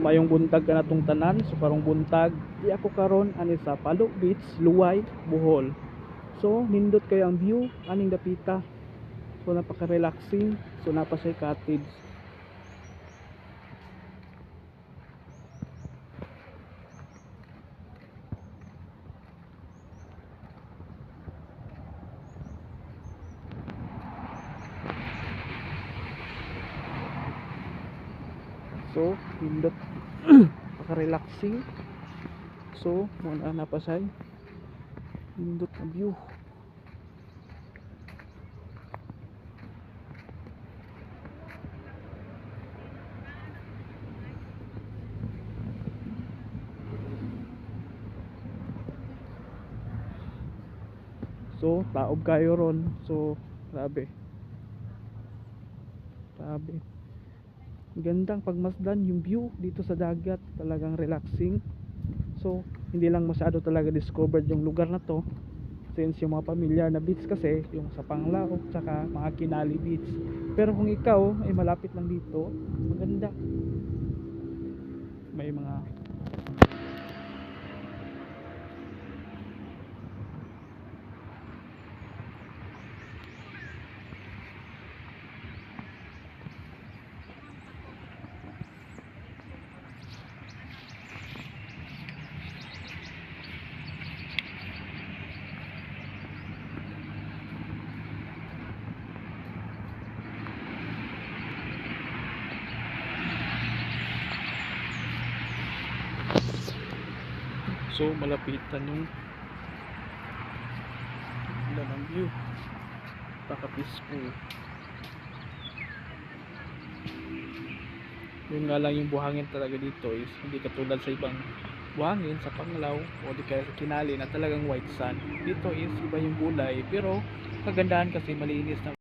mayong buntag ka natong tanan. So karong buntag di ako karon ani sa Palo Beach, Luway, Bohol. So nindot kayo ang view aning dapita. So napaka relaxing. So napa siya cottage. So nindot napaka relaxing. So muna na pa siya nindot ang view. So taob kayo ron. So grabe gandang pagmasdan yung view dito sa dagat, talagang relaxing. So hindi lang masyado talaga discovered yung lugar na to, since yung mga pamilyar na beach kasi yung sa Panglao tsaka mga Kinali Beach. Pero kung ikaw ay malapit lang dito, maganda, may mga so malapitan yung ganda ng view, napaka peaceful. Yung nga lang yung buhangin talaga dito is hindi katulad sa ibang buhangin sa Panglao o di kaya sa Kinali na talagang white sand. Dito is iba yung kulay pero kagandahan kasi malinis na